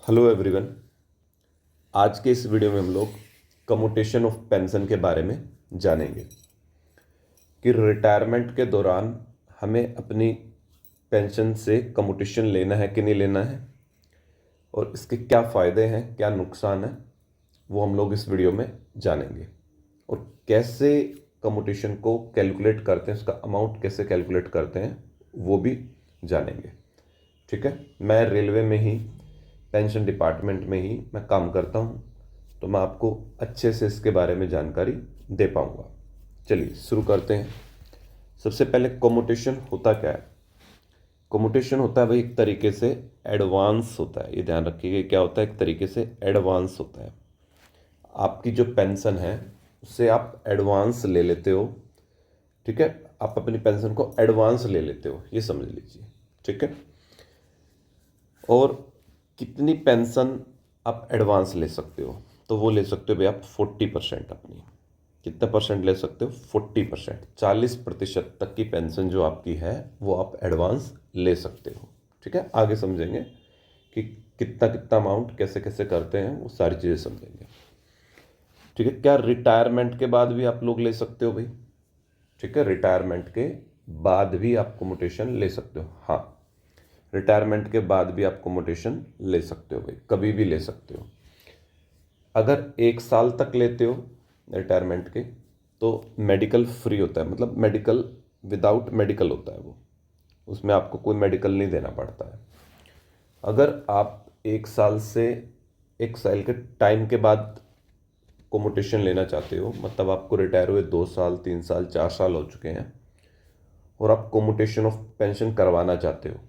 Hello everyone. आज के इस वीडियो में हम लोग कम्यूटेशन ऑफ पेंशन के बारे में जानेंगे कि रिटायरमेंट के दौरान हमें अपनी पेंशन से कम्यूटेशन लेना है कि नहीं लेना है और इसके क्या फ़ायदे हैं, क्या नुकसान है, वो हम लोग इस वीडियो में जानेंगे। और कैसे कम्यूटेशन को कैलकुलेट करते हैं, उसका अमाउंट कैसे कैलकुलेट करते हैं वो भी जानेंगे। ठीक है, मैं रेलवे में ही पेंशन डिपार्टमेंट में ही मैं काम करता हूँ, तो मैं आपको अच्छे से इसके बारे में जानकारी दे पाऊँगा। चलिए शुरू करते हैं। सबसे पहले कम्यूटेशन होता क्या है? कम्यूटेशन होता है भाई एक तरीके से एडवांस होता है। ये ध्यान रखिएगा, क्या होता है? एक तरीके से एडवांस होता है। आपकी जो पेंशन है उससे आप एडवांस ले लेते हो। ठीक है, आप अपनी पेंशन को एडवांस ले लेते हो, ये समझ लीजिए। ठीक है, और कितनी पेंशन आप एडवांस ले सकते हो? तो वो ले सकते हो भाई आप 40%। अपनी कितना परसेंट ले सकते हो? 40%। 40% तक की पेंशन जो आपकी है वो आप एडवांस ले सकते हो। ठीक है, आगे समझेंगे कि कितना कितना अमाउंट कैसे कैसे करते हैं, वो सारी चीज़ें समझेंगे। ठीक है, क्या रिटायरमेंट के बाद भी आप लोग ले सकते हो भाई? ठीक है, रिटायरमेंट के बाद भी आप कम्यूटेशन ले सकते हो। हाँ, रिटायरमेंट के बाद भी आप कम्यूटेशन ले सकते हो भाई, कभी भी ले सकते हो। अगर 1 साल तक लेते हो रिटायरमेंट के तो मेडिकल फ्री होता है, मतलब मेडिकल विदाउट मेडिकल होता है वो, उसमें आपको कोई मेडिकल नहीं देना पड़ता है। अगर आप 1 साल से 1 साल के टाइम के बाद कम्यूटेशन लेना चाहते हो, मतलब आपको रिटायर हुए 2 साल 3 साल 4 साल हो चुके हैं और आप कम्यूटेशन ऑफ पेंशन करवाना चाहते हो,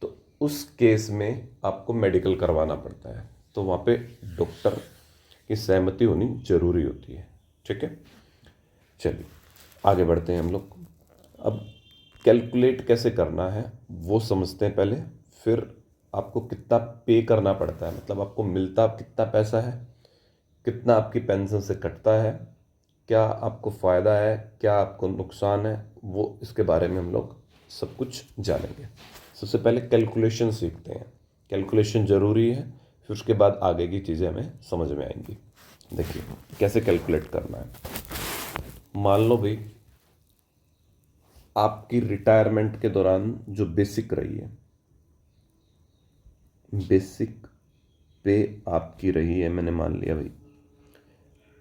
तो उस केस में आपको मेडिकल करवाना पड़ता है। तो वहाँ पे डॉक्टर की सहमति होनी जरूरी होती है। ठीक है, चलिए आगे बढ़ते हैं हम लोग। अब कैलकुलेट कैसे करना है वो समझते हैं पहले, फिर आपको कितना पे करना पड़ता है, मतलब आपको मिलता कितना पैसा है, कितना आपकी पेंशन से कटता है, क्या आपको फ़ायदा है, क्या आपको नुकसान है, वो इसके बारे में हम लोग सब कुछ जानेंगे। सबसे पहले कैलकुलेशन सीखते हैं। कैलकुलेशन ज़रूरी है, फिर उसके बाद आगे की चीज़ें हमें समझ में आएंगी। देखिए कैसे कैलकुलेट करना है। मान लो भाई आपकी रिटायरमेंट के दौरान जो बेसिक रही है, बेसिक पे आपकी रही है, मैंने मान लिया भाई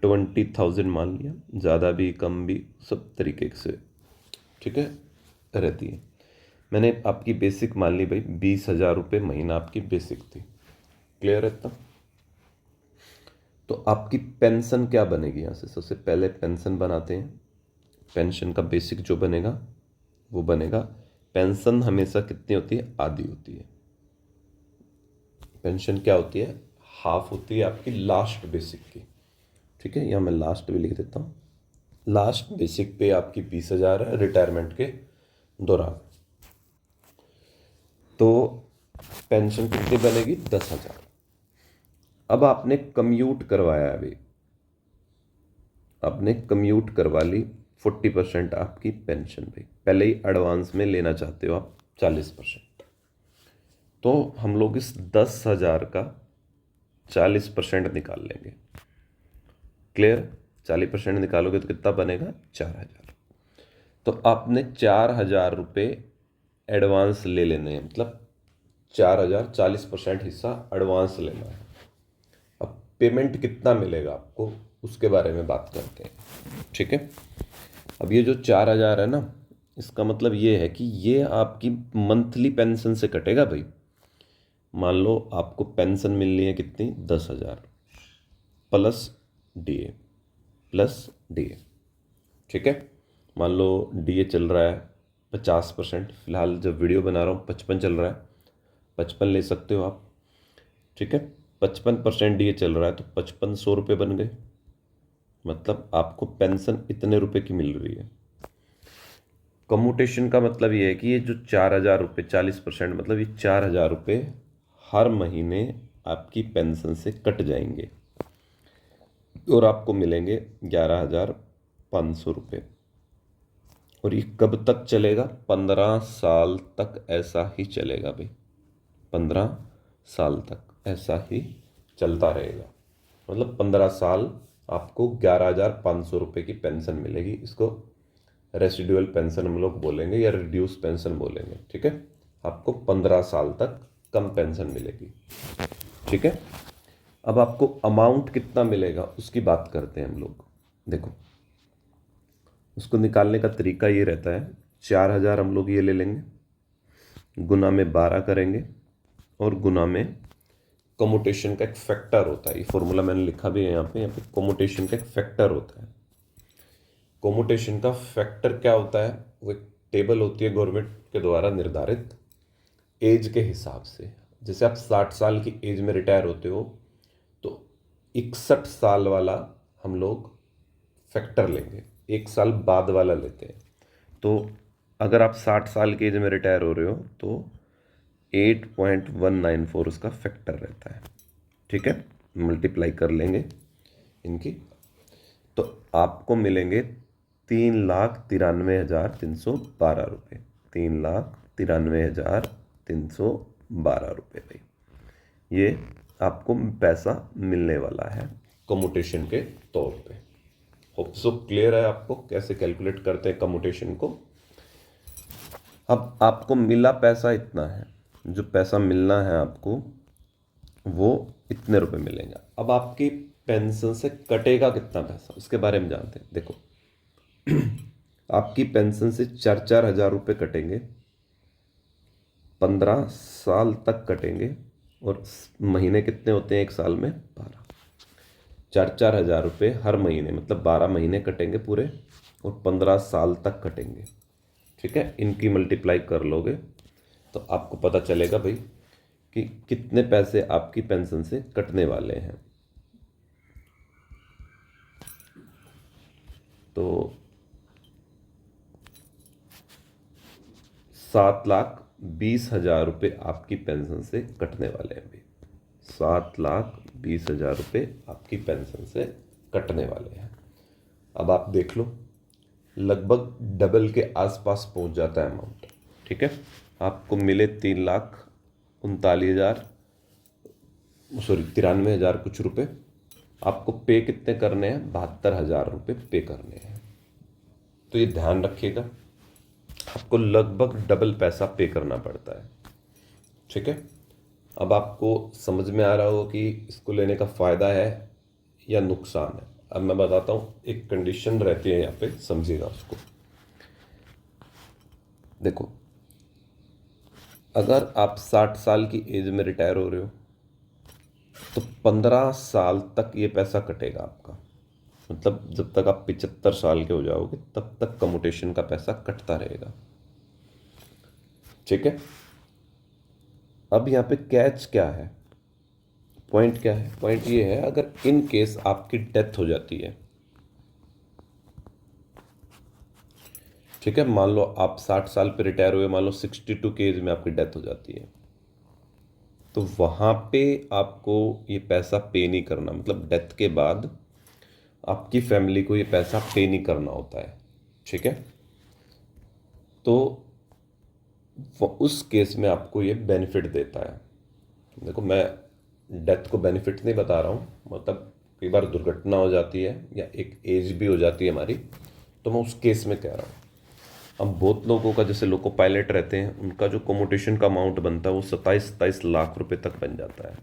20,000 मान लिया, ज़्यादा भी कम भी सब तरीके से, ठीक है, रहती है। मैंने आपकी बेसिक मान ली भाई 20,000 रुपये महीना आपकी बेसिक थी। क्लियर है इतना? तो आपकी पेंशन क्या बनेगी? यहाँ से सबसे पहले पेंशन बनाते हैं। पेंशन का बेसिक जो बनेगा वो बनेगा, पेंशन हमेशा कितनी होती है? आधी होती है। पेंशन क्या होती है? हाफ होती है आपकी लास्ट बेसिक की। ठीक है, यहाँ मैं लास्ट भी लिख देता हूँ। लास्ट बेसिक पे आपकी 20,000 है रिटायरमेंट के दौरान, तो पेंशन कितनी बनेगी? 10,000। अब आपने कम्यूट करवाया है अभी, आपने कम्यूट करवा ली 40% आपकी पेंशन भी, पहले ही एडवांस में लेना चाहते हो आप 40%। तो हम लोग इस 10,000 का 40% निकाल लेंगे। क्लियर? 40% निकालोगे तो कितना बनेगा? 4,000। तो आपने 4,000 रुपये एडवांस ले लेने हैं, मतलब 4,000 40% हिस्सा एडवांस लेना है। अब पेमेंट कितना मिलेगा आपको उसके बारे में बात करते हैं। ठीक है, अब ये जो 4,000 है ना, इसका मतलब ये है कि ये आपकी मंथली पेंशन से कटेगा भाई। मान लो आपको पेंशन मिल रही है कितनी? 10,000 प्लस डीए, प्लस डीए। ठीक है, मान लो डीए चल रहा है 50%, फिलहाल जब वीडियो बना रहा हूँ 55 चल रहा है, 55 ले सकते हो आप। ठीक है, 55% डीए चल रहा है तो 5500 रुपये बन गए, मतलब आपको पेंशन इतने रुपए की मिल रही है। कम्यूटेशन का मतलब ये है कि ये जो 4,000 रुपये 40%, मतलब ये 4,000 रुपये हर महीने आपकी पेंशन से कट जाएंगे और आपको मिलेंगे 11,500 रुपये। और ये कब तक चलेगा? 15 साल तक ऐसा ही चलेगा भाई, 15 साल तक। ऐसा ही चलता रहेगा। मतलब 15 साल आपको 11,500 रुपये की पेंशन मिलेगी। इसको रेसिडुअल पेंशन हम लोग बोलेंगे या रिड्यूस पेंशन बोलेंगे। ठीक है, आपको 15 साल तक कम पेंशन मिलेगी। ठीक है, अब आपको अमाउंट कितना मिलेगा उसकी बात करते हैं हम लोग। देखो, उसको निकालने का तरीका ये रहता है, 4,000 हम लोग ये ले लेंगे, गुना में 12 करेंगे और गुना में कम्यूटेशन का एक फैक्टर होता है। ये फॉर्मूला मैंने लिखा भी है यहाँ पे कम्यूटेशन का एक फैक्टर होता है। कम्यूटेशन का फैक्टर क्या होता है? वो एक टेबल होती है गवर्नमेंट के द्वारा निर्धारित एज के हिसाब से। जैसे आप 60 साल की एज में रिटायर होते हो तो 61 साल वाला हम लोग फैक्टर लेंगे, एक साल बाद वाला लेते हैं। तो अगर आप 60 साल की एज में रिटायर हो रहे हो तो 8.194 उसका फैक्टर रहता है। ठीक है, मल्टीप्लाई कर लेंगे इनकी तो आपको मिलेंगे 3,93,312 रुपये। 3,93,312 रुपये भाई, ये आपको पैसा मिलने वाला है कम्यूटेशन के तौर पे। होप सो क्लियर है आपको कैसे कैलकुलेट करते हैं कम्यूटेशन को। अब आपको मिला पैसा इतना है, जो पैसा मिलना है आपको वो इतने रुपए मिलेंगे। अब आपकी पेंशन से कटेगा कितना पैसा उसके बारे में जानते हैं। देखो, आपकी पेंशन से 4,000 रुपये कटेंगे, 15 साल तक कटेंगे। और महीने कितने होते हैं एक साल में? 12। 4,000 रुपये हर महीने, मतलब 12 महीने कटेंगे पूरे और 15 साल तक कटेंगे। ठीक है, इनकी मल्टीप्लाई कर लोगे तो आपको पता चलेगा भाई कि कितने पैसे आपकी पेंशन से कटने वाले हैं। तो 7,20,000 रुपये आपकी पेंशन से कटने वाले हैं भाई। 7,20,000 रुपये आपकी पेंशन से कटने वाले हैं। अब आप देख लो, लगभग डबल के आसपास पहुंच जाता है अमाउंट। ठीक है, आपको मिले 3,39,000 सॉरी 93,000 कुछ रुपए, आपको पे कितने करने हैं? 72,000 रुपये पे करने हैं। तो ये ध्यान रखिएगा, आपको लगभग डबल पैसा पे करना पड़ता है। ठीक है, अब आपको समझ में आ रहा हो कि इसको लेने का फ़ायदा है या नुकसान है। अब मैं बताता हूँ, एक कंडीशन रहती है यहाँ पे, समझिएगा उसको। देखो, अगर आप 60 साल की एज में रिटायर हो रहे हो तो 15 साल तक ये पैसा कटेगा आपका। मतलब जब तक आप 75 साल के हो जाओगे तब तक कम्यूटेशन का पैसा कटता रहेगा। ठीक है, अब यहाँ पे कैच क्या है, पॉइंट क्या है? पॉइंट ये है, अगर इन केस आपकी डेथ हो जाती है, ठीक है, मान लो आप 60 साल पे रिटायर हुए, मान लो 62 की एज में आपकी डेथ हो जाती है, तो वहाँ पे आपको ये पैसा पे नहीं करना। मतलब डेथ के बाद आपकी फैमिली को ये पैसा पे नहीं करना होता है। ठीक है, तो उस केस में आपको ये बेनिफिट देता है। देखो, मैं डेथ को बेनिफिट नहीं बता रहा हूँ, मतलब कई बार दुर्घटना हो जाती है या एक एज भी हो जाती है हमारी, तो मैं उस केस में कह रहा हूँ। अब बहुत लोगों का, जैसे लोको पायलट रहते हैं, उनका जो कम्यूटेशन का अमाउंट बनता है वो 27-27 लाख रुपए तक बन जाता है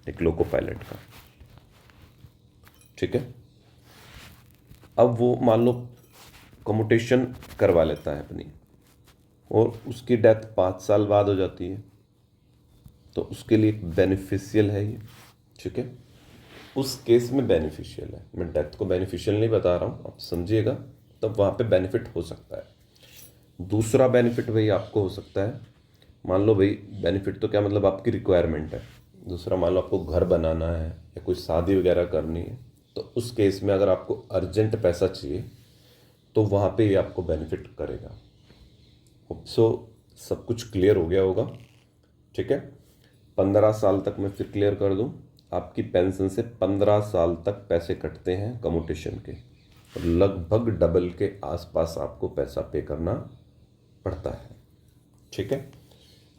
एक लोको पायलट का। ठीक है, अब वो मान लो कम्यूटेशन करवा लेता है अपनी और उसकी डेथ 5 साल बाद हो जाती है, तो उसके लिए बेनिफिशियल है ये। ठीक है, उस केस में बेनिफिशियल है। मैं डेथ को बेनिफिशियल नहीं बता रहा हूँ, आप समझिएगा, तब वहाँ पे बेनिफिट हो सकता है। दूसरा बेनिफिट भाई आपको हो सकता है, मान लो भाई, बेनिफिट तो क्या मतलब, आपकी रिक्वायरमेंट है। दूसरा, मान लो आपको घर बनाना है या कोई शादी वगैरह करनी है, तो उस केस में अगर आपको अर्जेंट पैसा चाहिए तो वहाँ पे ये आपको बेनिफिट करेगा। सो सब कुछ क्लियर हो गया होगा। ठीक है, 15 साल तक मैं फिर क्लियर कर दूं, आपकी पेंशन से 15 साल तक पैसे कटते हैं कम्यूटेशन के, और लगभग डबल के आसपास आपको पैसा पे करना पड़ता है। ठीक है,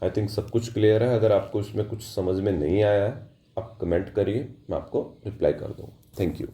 आई थिंक सब कुछ क्लियर है। अगर आपको इसमें कुछ समझ में नहीं आया है आप कमेंट करिए, मैं आपको रिप्लाई कर दूँगा। Thank you.